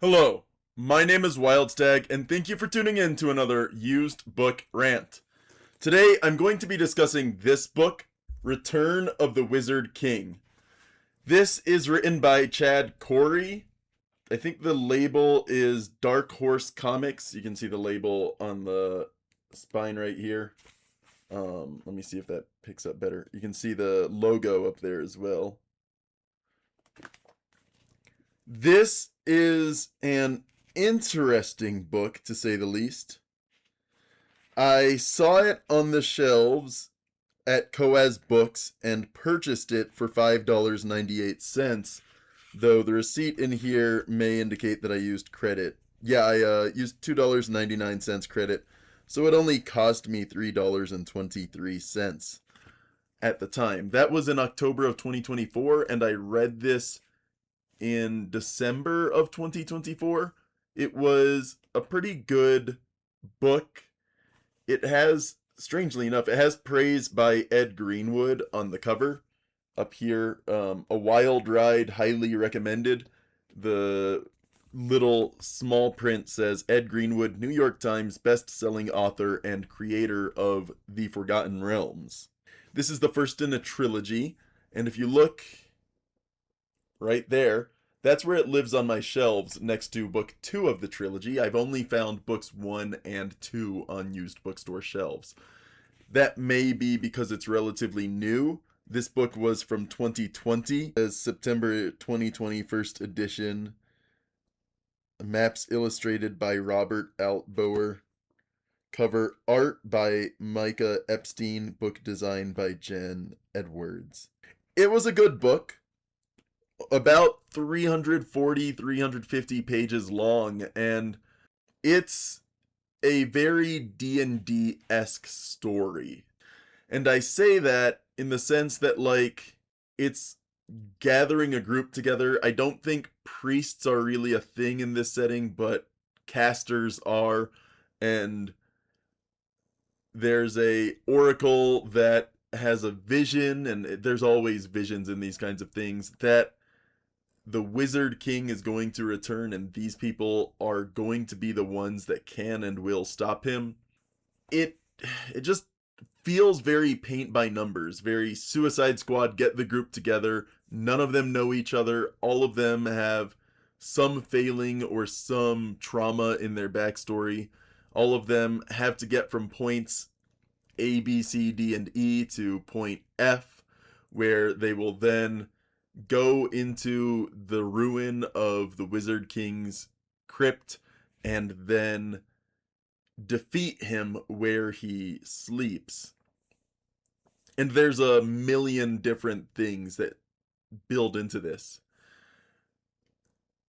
Hello, my name is Wildstag, and thank you for tuning in to another used book rant. Today, I'm going to be discussing this book, Return of the Wizard King. This is written by Chad Corey. I think the label is Dark Horse Comics. You can see the label on the spine right here. Let me see if that picks up better. You can see the logo up there as well. This is an interesting book, to say the least. I saw it on the shelves at Coas Books and purchased it for $5.98, though the receipt in here may indicate that I used credit. Yeah, I used $2.99 credit, so it only cost me $3.23 at the time. That was in October of 2024, and I read this in December of 2024. It was a pretty good book. It has, strangely enough, it has praise by Ed Greenwood on the cover up here. A wild ride, highly recommended. The little small print says Ed Greenwood, New York Times best-selling author and creator of The Forgotten Realms. This is the first in a trilogy, and if you look right there, that's where it lives on my shelves next to book 2 of the trilogy. I've only found books 1 and 2 on used bookstore shelves. That may be because it's relatively new. This book was from 2020, as September 2020 first edition. Maps illustrated by Robert Altbauer. Cover art by Micah Epstein. Book design by Jen Edwards. It was a good book. About 340, 350 pages long, and it's a very D&D-esque story. And I say that in the sense that, like, it's gathering a group together. I don't think priests are really a thing in this setting, but casters are, and there's a oracle that has a vision, and there's always visions in these kinds of things, that the Wizard King is going to return, and these people are going to be the ones that can and will stop him. It just feels very paint by numbers, very Suicide Squad, get the group together. None of them know each other. All of them have some failing or some trauma in their backstory. All of them have to get from points A, B, C, D, and E to point F, where they will then go into the ruin of the Wizard King's crypt and then defeat him where he sleeps. And there's a million different things that build into this.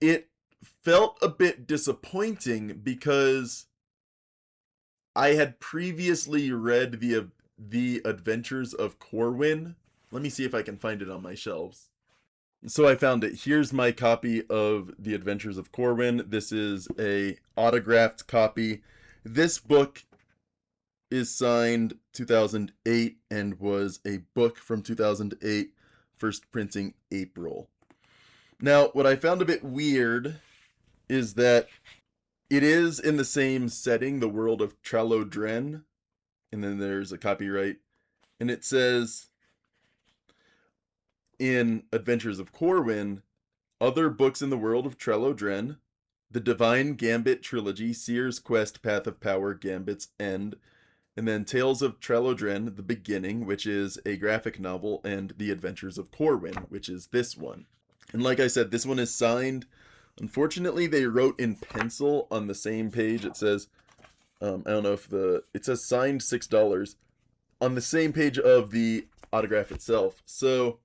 It felt a bit disappointing because I had previously read the Adventures of Corwin. Let me see if I can find it on my shelves. So I found it. Here's my copy of The Adventures of Corwin. This is a autographed copy. This book is signed 2008 and was a book from 2008, first printing April. Now, what I found a bit weird is that it is in the same setting, the world of Trallodren, and then there's a copyright, and it says, in Adventures of Corwin, other books in the world of Trallodren, the Divine Gambit Trilogy, Seer's Quest, Path of Power, Gambit's End, and then Tales of Trallodren, The Beginning, which is a graphic novel, and The Adventures of Corwin, which is this one. And like I said, this one is signed. Unfortunately, they wrote in pencil on the same page. It says, I don't know if it says signed $6 on the same page of the autograph itself. So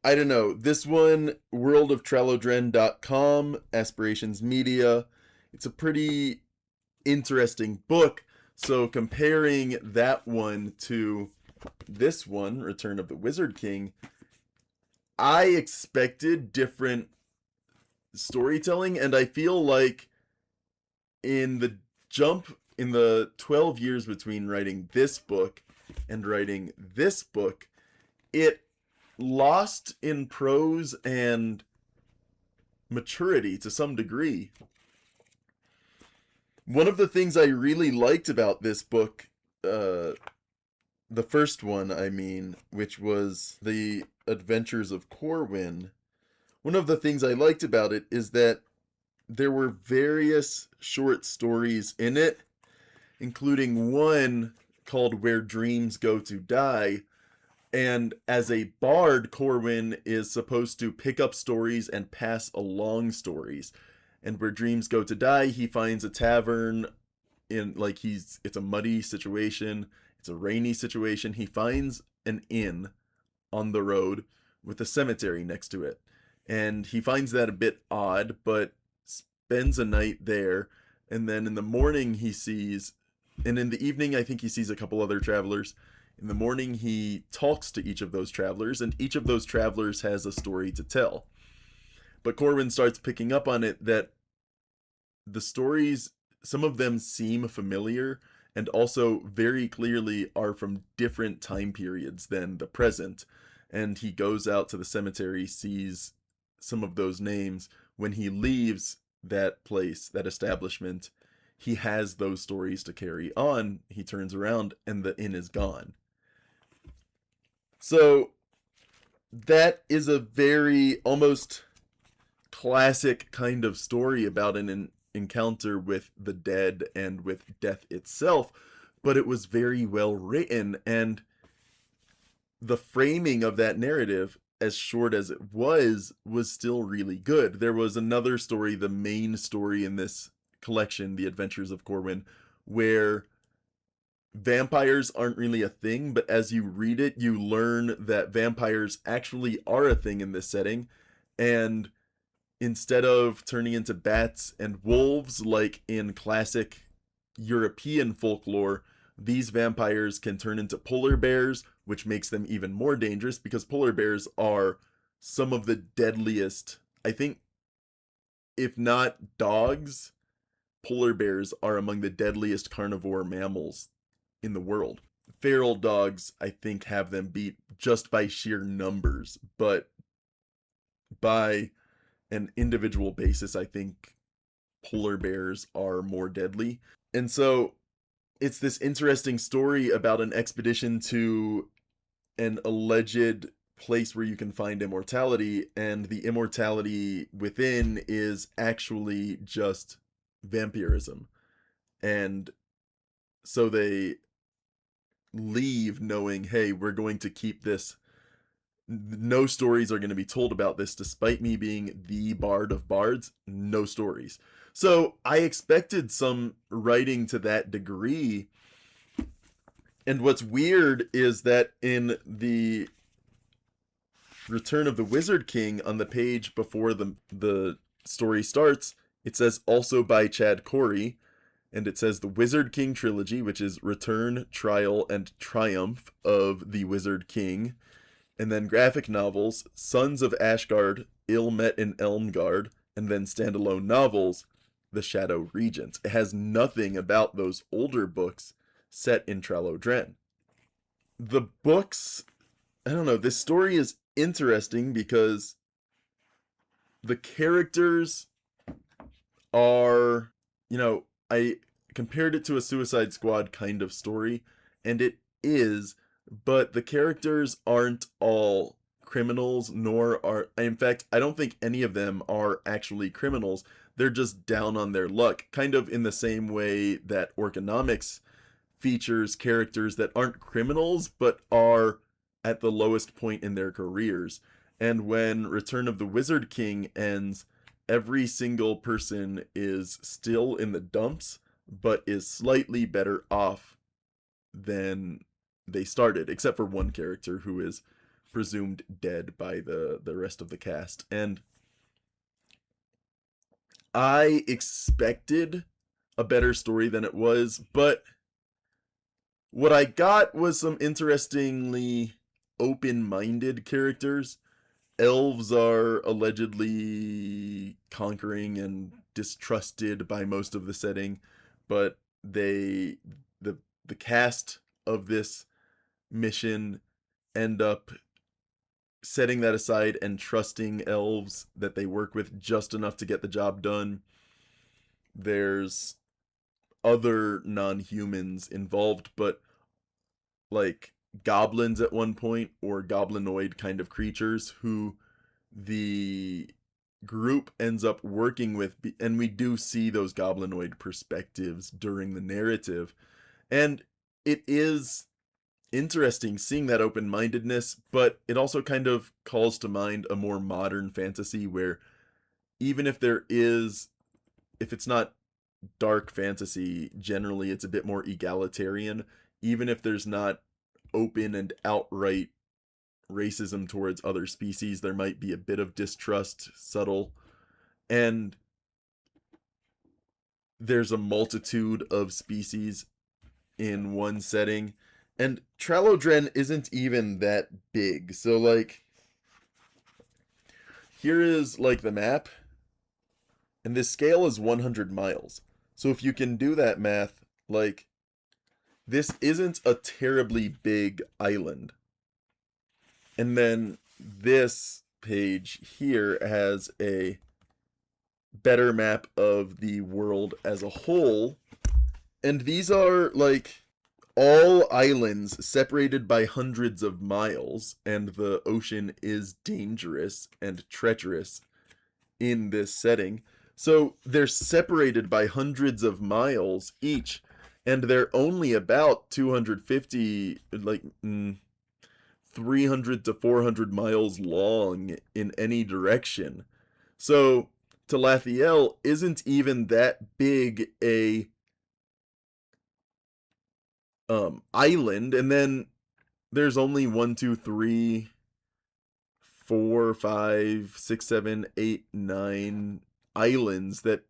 I don't know. This one, worldoftrallodren.com, Aspirations Media. It's a pretty interesting book. So comparing that one to this one, Return of the Wizard King, I expected different storytelling, and I feel like in the 12 years between writing this book and writing this book, it lost in prose and maturity to some degree. One of the things I really liked about this book, uh, the first one, I mean, which was The Adventures of Corwin, one of the things I liked about it is that there were various short stories in it, including one called Where Dreams Go to Die. And as a bard, Corwin is supposed to pick up stories and pass along stories. And Where Dreams Go to Die, he finds a tavern in like it's a muddy situation, it's a rainy situation. He finds an inn on the road with a cemetery next to it. And he finds that a bit odd, but spends a night there. And then in the morning, and in the evening, I think he sees a couple other travelers. In the morning, he talks to each of those travelers, and each of those travelers has a story to tell. But Corwin starts picking up on it that the stories, some of them seem familiar and also very clearly are from different time periods than the present. And he goes out to the cemetery, sees some of those names. When he leaves that place, that establishment, he has those stories to carry on. He turns around and the inn is gone. So that is a very almost classic kind of story about an encounter with the dead and with death itself, but it was very well written, and the framing of that narrative, as short as it was still really good. There was another story, the main story in this collection, The Adventures of Corwin, where vampires aren't really a thing, but as you read it, you learn that vampires actually are a thing in this setting, and instead of turning into bats and wolves like in classic European folklore, these vampires can turn into polar bears, which makes them even more dangerous because polar bears are some of the deadliest. I think, if not dogs, polar bears are among the deadliest carnivore mammals in the world. Feral dogs, I think, have them beat just by sheer numbers, but by an individual basis, I think polar bears are more deadly. And so it's this interesting story about an expedition to an alleged place where you can find immortality, and the immortality within is actually just vampirism. And so they leave knowing, hey, we're going to keep this. No stories are going to be told about this, despite me being the bard of bards. No stories. So I expected some writing to that degree. And what's weird is that in the Return of the Wizard King, on the page before the story starts, it says also by Chad Corey, and it says the Wizard King trilogy, which is Return, Trial, and Triumph of the Wizard King, and then graphic novels, Sons of Ashgard, Ill Met in Elmgard, and then standalone novels, The Shadow Regents. It has nothing about those older books set in Trallodren. The books, I don't know, this story is interesting because the characters are, I compared it to a Suicide Squad kind of story, and it is, but the characters aren't all criminals, nor are, in fact, I don't think any of them are actually criminals. They're just down on their luck, kind of in the same way that Orconomics features characters that aren't criminals, but are at the lowest point in their careers. And when Return of the Wizard King ends, every single person is still in the dumps, but is slightly better off than they started, except for one character who is presumed dead by the rest of the cast. And I expected a better story than it was, but what I got was some interestingly open-minded characters. Elves are allegedly conquering and distrusted by most of the setting, but the cast of this mission end up setting that aside and trusting elves that they work with just enough to get the job done. There's other non-humans involved, but like goblins at one point, or goblinoid kind of creatures who the group ends up working with, and we do see those goblinoid perspectives during the narrative. And it is interesting seeing that open-mindedness, but it also kind of calls to mind a more modern fantasy where even if if it's not dark fantasy, generally it's a bit more egalitarian. Even if there's not open and outright racism towards other species, there might be a bit of distrust, subtle, and there's a multitude of species in one setting. And Trallodren isn't even that big. So, like, here is, like, the map, and this scale is 100 miles. So if you can do that math, like, this isn't a terribly big island. And then this page here has a better map of the world as a whole. And these are, like, all islands separated by hundreds of miles, and the ocean is dangerous and treacherous in this setting. So they're separated by hundreds of miles each, and they're only about 250, like 300 to 400 miles long in any direction. So Talathiel isn't even that big a island, and then there's only 1, 2, 3, 4, 5, 6, 7, 8, 9 islands that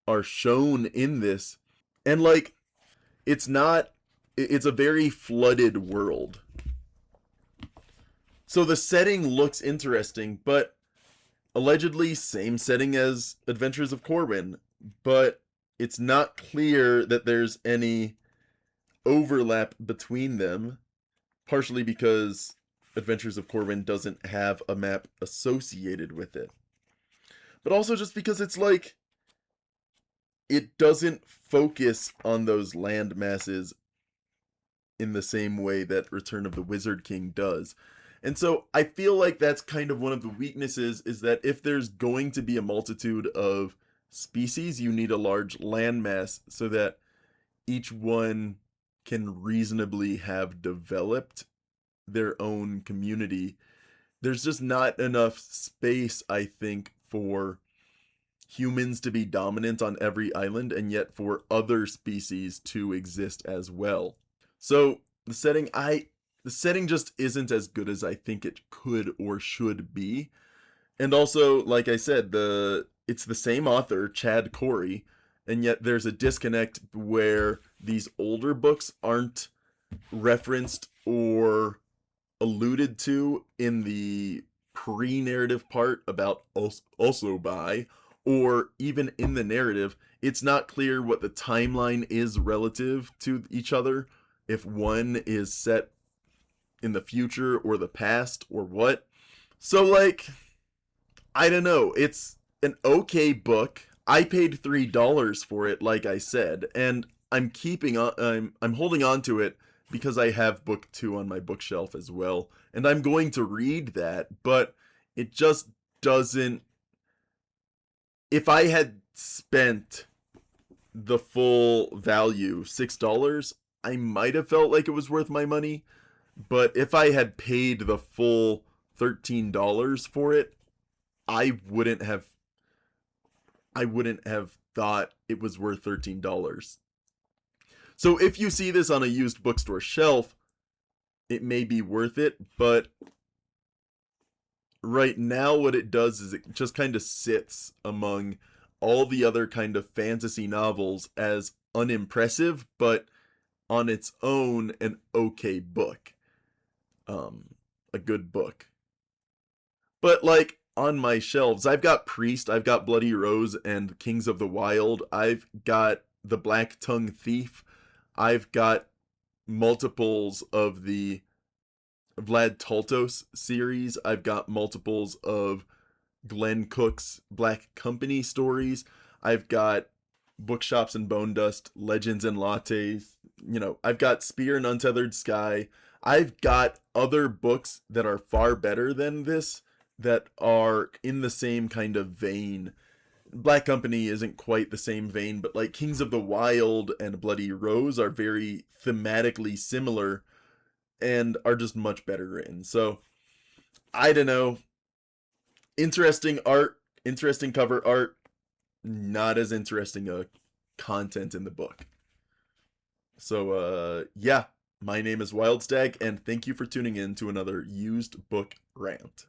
are shown in this. And like, it's a very flooded world. So the setting looks interesting, but allegedly same setting as Adventures of Corwin, but it's not clear that there's any overlap between them, partially because Adventures of Corwin doesn't have a map associated with it. But also just because it's like, it doesn't focus on those land masses in the same way that Return of the Wizard King does. And so I feel like that's kind of one of the weaknesses, is that if there's going to be a multitude of species, you need a large landmass so that each one can reasonably have developed their own community. There's just not enough space, I think, for humans to be dominant on every island, and yet for other species to exist as well. So the setting just isn't as good as I think it could or should be. And also, like I said, it's the same author, Chad Corey, and yet there's a disconnect where these older books aren't referenced or alluded to in the pre-narrative part about also by, or even in the narrative. It's not clear what the timeline is relative to each other, if one is set in the future or the past or what. So like, I don't know, it's an okay book. I paid $3 for it, like I said, and I'm holding on to it because I have book 2 on my bookshelf as well, and I'm going to read that, but it just doesn't. If I had spent the full value, $6, I might have felt like it was worth my money, but if I had paid the full $13 for it, I wouldn't have thought it was worth $13. So if you see this on a used bookstore shelf, it may be worth it, but right now what it does is it just kind of sits among all the other kind of fantasy novels as unimpressive, but on its own an okay book. A good book. But like, on my shelves, I've got Priest, I've got Bloody Rose and Kings of the Wild, I've got The Black Tongue Thief, I've got multiples of the Vlad Toltos series. I've got multiples of Glenn Cook's Black Company stories. I've got Bookshops and Bone Dust, Legends and Lattes. I've got Spear and Untethered Sky. I've got other books that are far better than this that are in the same kind of vein. Black Company isn't quite the same vein, but like Kings of the Wild and Bloody Rose are very thematically similar and are just much better written. So, I don't know. Interesting art, interesting cover art, not as interesting a content in the book. So, yeah, my name is Wildstag, and thank you for tuning in to another used book rant.